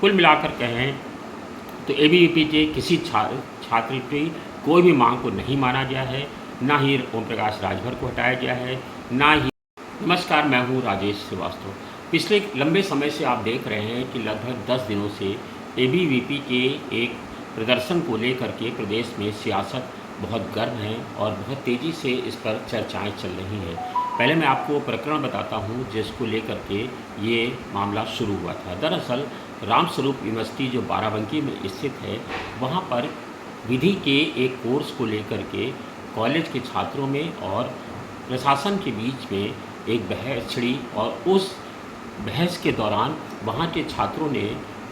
कुल मिलाकर कहें तो एबीवीपी के किसी छात्र की कोई भी मांग को नहीं माना गया है, ना ही ओम प्रकाश राजभर को हटाया गया है, ना ही। नमस्कार, मैं हूँ राजेश श्रीवास्तव। पिछले लंबे समय से आप देख रहे हैं कि लगभग 10 दिनों से एबीवीपी के एक प्रदर्शन को लेकर के प्रदेश में सियासत बहुत गर्म है और बहुत तेज़ी से इस पर चर्चाएं चल रही हैं। पहले मैं आपको प्रकरण बताता हूं जिसको लेकर के ये मामला शुरू हुआ था। दरअसल रामस्वरूप यूनिवर्सिटी जो बाराबंकी में स्थित है, वहां पर विधि के एक कोर्स को लेकर के कॉलेज के छात्रों में और प्रशासन के बीच में एक बहस छिड़ी और उस बहस के दौरान वहाँ के छात्रों ने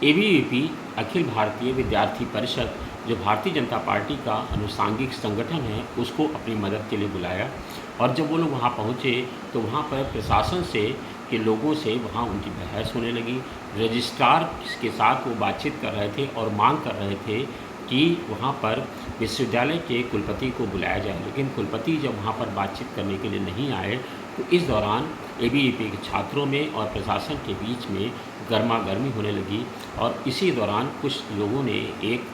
एबीवीपी अखिल भारतीय विद्यार्थी परिषद, जो भारतीय जनता पार्टी का अनुषांगिक संगठन है, उसको अपनी मदद के लिए बुलाया। और जब वो लोग वहाँ पहुँचे तो वहाँ पर प्रशासन से के लोगों से वहाँ उनकी बहस होने लगी। रजिस्ट्रार के साथ वो बातचीत कर रहे थे और मांग कर रहे थे कि वहाँ पर विश्वविद्यालय के कुलपति को बुलाया जाए, लेकिन कुलपति जब वहाँ पर बातचीत करने के लिए नहीं आए तो इस दौरान एबीवीपी के छात्रों में और प्रशासन के बीच में गर्मा गर्मी होने लगी। और इसी दौरान कुछ लोगों ने एक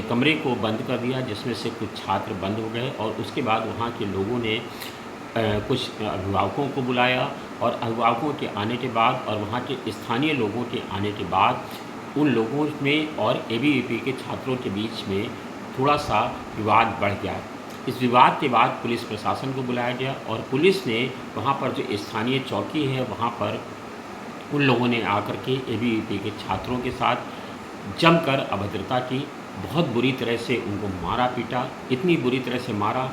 कमरे को बंद कर दिया, जिसमें से कुछ छात्र बंद हो गए और उसके बाद वहाँ के लोगों ने कुछ अभिभावकों को बुलाया और अभिभावकों के आने के बाद और वहाँ के स्थानीय लोगों के आने के बाद उन लोगों में और एबीवीपी के छात्रों के बीच में थोड़ा सा विवाद बढ़ गया। इस विवाद के बाद पुलिस प्रशासन को बुलाया गया और पुलिस ने वहाँ पर जो स्थानीय चौकी है वहाँ पर उन लोगों ने आकर के एबीवीपी के छात्रों के साथ जमकर अभद्रता की। बहुत बुरी तरह से उनको मारा पीटा, इतनी बुरी तरह से मारा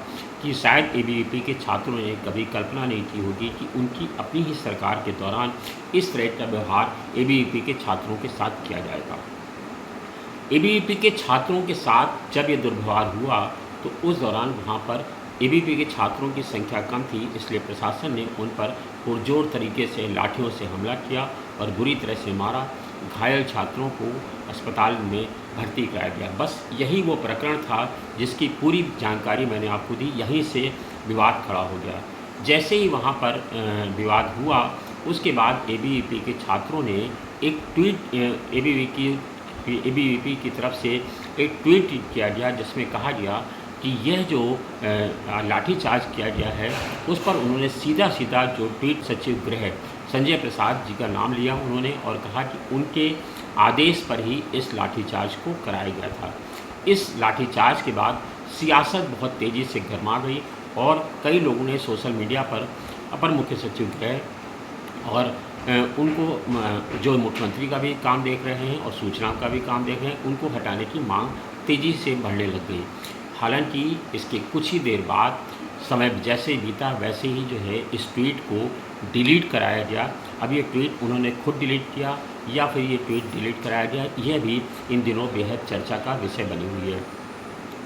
कि शायद एबीवीपी के छात्रों ने कभी कल्पना नहीं की होगी कि उनकी अपनी ही सरकार के दौरान इस तरह का व्यवहार एबीवीपी के छात्रों के साथ किया जाएगा। एबीवीपी के छात्रों के साथ जब ये दुर्व्यवहार हुआ तो उस दौरान वहाँ पर एबीवीपी के छात्रों की संख्या कम थी, इसलिए प्रशासन ने उन पर पुरजोर तरीके से लाठियों से हमला किया और बुरी तरह से मारा। घायल छात्रों को अस्पताल में भर्ती कराया गया। बस यही वो प्रकरण था जिसकी पूरी जानकारी मैंने आपको दी। यहीं से विवाद खड़ा हो गया। जैसे ही वहाँ पर विवाद हुआ उसके बाद एबीवीपी के छात्रों ने एक ट्वीट एबीवीपी की तरफ से एक ट्वीट किया गया, जिसमें कहा गया कि यह जो लाठीचार्ज किया गया है उस पर उन्होंने सीधा सीधा जो ट्वीट सचिव गृह संजय प्रसाद जी का नाम लिया उन्होंने और कहा कि उनके आदेश पर ही इस लाठीचार्ज को कराया गया था। इस लाठीचार्ज के बाद सियासत बहुत तेज़ी से गर्मा गई और कई लोगों ने सोशल मीडिया पर अपर मुख्य सचिव गृह और उनको जो मुख्यमंत्री का भी काम देख रहे हैं और सूचना का भी काम देख रहे हैं, उनको हटाने की मांग तेज़ी से बढ़ने लग गई। हालांकि इसके कुछ ही देर बाद समय जैसे बीता वैसे ही जो है इस ट्वीट को डिलीट कराया गया। अब ये ट्वीट उन्होंने खुद डिलीट किया या फिर ये ट्वीट डिलीट कराया गया, यह भी इन दिनों बेहद चर्चा का विषय बनी हुई है।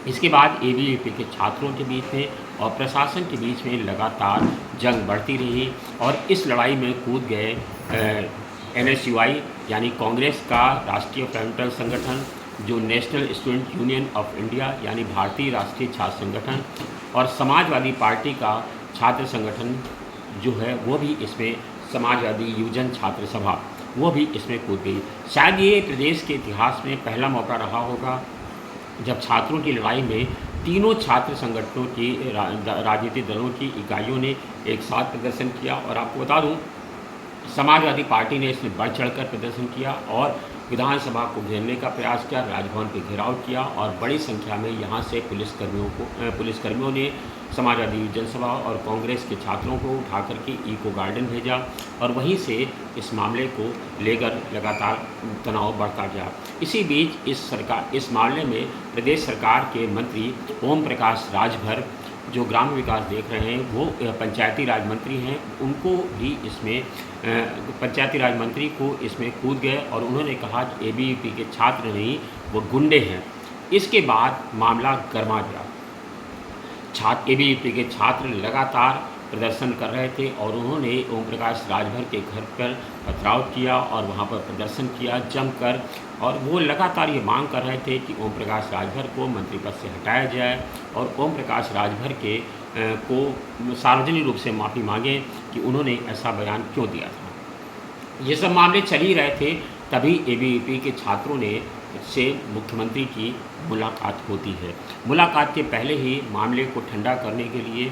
इसके बाद एबीवीपी के छात्रों के बीच में और प्रशासन के बीच में लगातार जंग बढ़ती रही और इस लड़ाई में कूद गए एनएसयूआई यानी कांग्रेस का राष्ट्रीय फ्रंटल संगठन, जो national student union of India यानी भारतीय राष्ट्रीय छात्र संगठन और समाजवादी पार्टी का छात्र संगठन जो है वो भी इसमें, समाजवादी युवजन छात्र सभा वो भी इसमें कूद गई। शायद ये प्रदेश के इतिहास में पहला मौका रहा होगा जब छात्रों की लड़ाई में तीनों छात्र संगठनों की राजनीतिक दलों की इकाइयों ने एक साथ प्रदर्शन किया। और आपको बता दूं, समाजवादी पार्टी ने इसमें बढ़ चढ़कर प्रदर्शन किया और विधानसभा को घेरने का प्रयास किया, राजभवन पे घेराव किया और बड़ी संख्या में यहाँ से पुलिसकर्मियों ने समाजवादी जनसभा और कांग्रेस के छात्रों को उठा करके इको गार्डन भेजा और वहीं से इस मामले को लेकर लगातार तनाव बढ़ता गया। इसी बीच इस मामले में प्रदेश सरकार के मंत्री ओम प्रकाश राजभर, जो ग्राम्य विकास देख रहे हैं, वो पंचायती राज मंत्री हैं, उनको भी इसमें पंचायती राज मंत्री को इसमें कूद गए और उन्होंने कहा कि एबीवीपी के छात्र नहीं, वो गुंडे हैं। इसके बाद मामला गर्मा गया। एबीवीपी के छात्र लगातार प्रदर्शन कर रहे थे और उन्होंने ओम प्रकाश राजभर के घर पर पथराव किया और वहाँ पर प्रदर्शन किया जमकर और वो लगातार ये मांग कर रहे थे कि ओम प्रकाश राजभर को मंत्री पद से हटाया जाए और ओम प्रकाश राजभर के को सार्वजनिक रूप से माफ़ी मांगे कि उन्होंने ऐसा बयान क्यों दिया था। ये सब मामले चल ही रहे थे तभी एबीवीपी के छात्रों ने से मुख्यमंत्री की मुलाकात होती है। मुलाकात के पहले ही मामले को ठंडा करने के लिए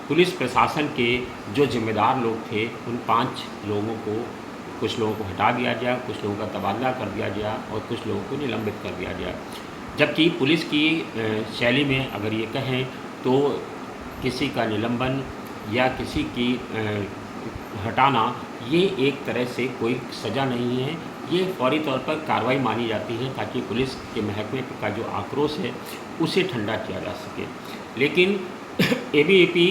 पुलिस प्रशासन के जो जिम्मेदार लोग थे उन 5 लोगों को, कुछ लोगों को हटा दिया गया, कुछ लोगों का तबादला कर दिया गया और कुछ लोगों को निलंबित कर दिया गया। जबकि पुलिस की शैली में अगर ये कहें तो किसी का निलंबन या किसी की हटाना ये एक तरह से कोई सज़ा नहीं है, ये फौरी तौर पर कार्रवाई मानी जाती है ताकि पुलिस के महकमे का जो आक्रोश है उसे ठंडा किया जा सके। लेकिन एबीवीपी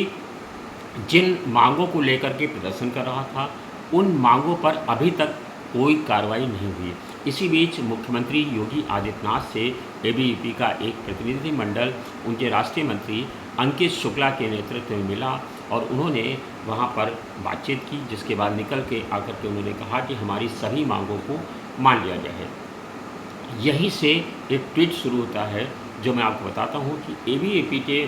जिन मांगों को लेकर के प्रदर्शन कर रहा था उन मांगों पर अभी तक कोई कार्रवाई नहीं हुई। इसी बीच मुख्यमंत्री योगी आदित्यनाथ से एबीवीपी का एक प्रतिनिधिमंडल उनके राष्ट्रीय मंत्री अंकित शुक्ला के नेतृत्व में मिला और उन्होंने वहां पर बातचीत की, जिसके बाद निकल के आकर के उन्होंने कहा कि हमारी सभी मांगों को मान लिया गया है। यहीं से एक ट्वीट शुरू होता है जो मैं आपको बताता हूं कि एबीवीपी के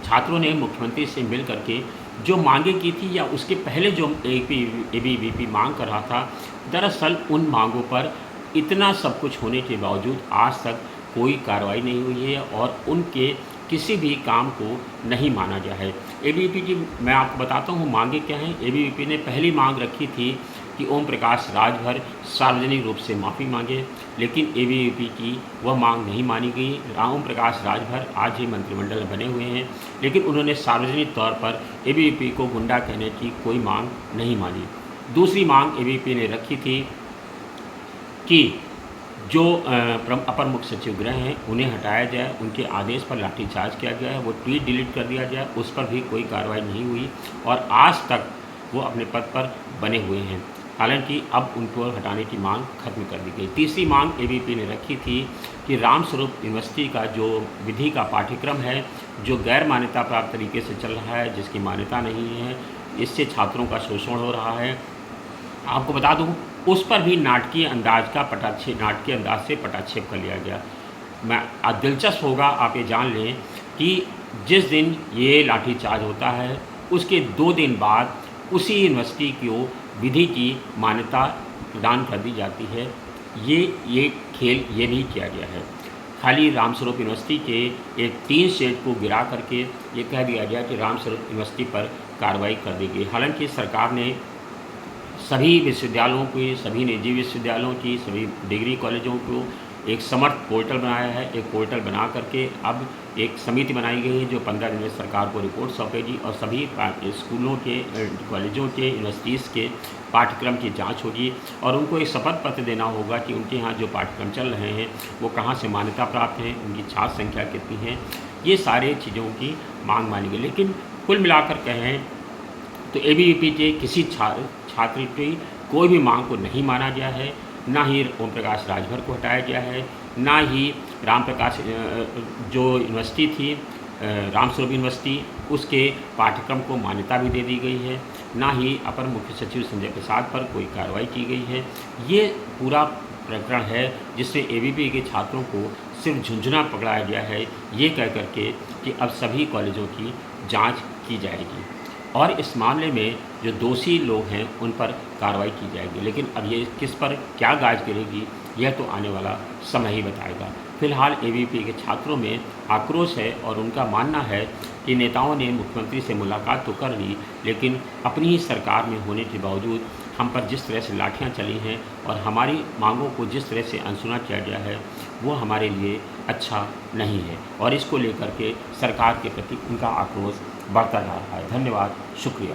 छात्रों ने मुख्यमंत्री से मिल करके जो मांगे की थी या उसके पहले जो एबीवीपी मांग कर रहा था, दरअसल उन मांगों पर इतना सब कुछ होने के बावजूद आज तक कोई कार्रवाई नहीं हुई है और उनके किसी भी काम को नहीं माना गया है। एबीवीपी की मैं आपको बताता हूँ मांगे क्या हैं। एबीवीपी ने पहली मांग रखी थी कि ओम प्रकाश राजभर सार्वजनिक रूप से माफ़ी मांगे, लेकिन एबीवीपी की वह मांग नहीं मानी गई। ओम प्रकाश राजभर आज ही मंत्रिमंडल में बने हुए हैं, लेकिन उन्होंने सार्वजनिक तौर पर एबीवीपी को गुंडा कहने की कोई मांग नहीं मानी। दूसरी मांग एबीवीपी ने रखी थी कि जो अपर मुख्य सचिव गृह हैं उन्हें हटाया जाए, उनके आदेश पर लाठीचार्ज किया गया है, वो ट्वीट डिलीट कर दिया जाए, उस पर भी कोई कार्रवाई नहीं हुई और आज तक वो अपने पद पर बने हुए हैं। हालांकि अब उनको हटाने की मांग खत्म कर दी गई। तीसरी मांग एबीवीपी ने रखी थी कि रामस्वरूप यूनिवर्सिटी का जो विधि का पाठ्यक्रम है, जो गैर मान्यता प्राप्त तरीके से चल रहा है, जिसकी मान्यता नहीं है, इससे छात्रों का शोषण हो रहा है, आपको बता दूं उस पर भी नाटकीय अंदाज से पटाक्षेप कर लिया गया। दिलचस्प होगा आप ये जान लें कि जिस दिन ये लाठीचार्ज होता है उसके 2 दिन बाद उसी यूनिवर्सिटी को विधि की मान्यता प्रदान कर दी जाती है। ये खेल ये भी किया गया है। खाली रामस्वरूप यूनिवर्सिटी के एक 3 शेड को गिरा करके ये कह दिया गया कि रामस्वरूप यूनिवर्सिटी पर कार्रवाई कर दी गई। हालांकि सरकार ने सभी विश्वविद्यालयों की, सभी निजी विश्वविद्यालयों की, सभी डिग्री कॉलेजों को एक समर्थ पोर्टल बनाया है। एक पोर्टल बना करके अब एक समिति बनाई गई है जो 15 दिन में सरकार को रिपोर्ट सौंपेगी और सभी स्कूलों के, कॉलेजों के, यूनिवर्सिटीज़ के पाठ्यक्रम की जांच होगी और उनको एक शपथ पत्र देना होगा कि उनके यहाँ जो पाठ्यक्रम चल रहे हैं वो कहाँ से मान्यता प्राप्त हैं, उनकी छात्र संख्या कितनी है, ये सारे चीज़ों की मांग मानी गई। लेकिन कुल मिलाकर कहें तो एबीवीपी के किसी छात्र की कोई भी मांग को नहीं माना गया है, ना ही ओम प्रकाश राजभर को हटाया गया है, ना ही राम प्रकाश जो यूनिवर्सिटी थी रामस्वरूप यूनिवर्सिटी उसके पाठ्यक्रम को मान्यता भी दे दी गई है, ना ही अपर मुख्य सचिव संजय प्रसाद पर कोई कार्रवाई की गई है। ये पूरा प्रकरण है जिससे एबीवीपी के छात्रों को सिर्फ झुंझुना पकड़ाया गया है, ये कह करके कि अब सभी कॉलेजों की जांच की जाएगी और इस मामले में जो दोषी लोग हैं उन पर कार्रवाई की जाएगी। लेकिन अब ये किस पर क्या गाज गिरेगी यह तो आने वाला समय ही बताएगा। फिलहाल एबीवीपी के छात्रों में आक्रोश है और उनका मानना है कि नेताओं ने मुख्यमंत्री से मुलाकात तो कर ली, लेकिन अपनी ही सरकार में होने के बावजूद हम पर जिस तरह से लाठियाँ चली हैं और हमारी मांगों को जिस तरह से अनसुना किया गया है वो हमारे लिए अच्छा नहीं है और इसको लेकर के सरकार के प्रति उनका आक्रोश बढ़ता जा रहा है। धन्यवाद, शुक्रिया।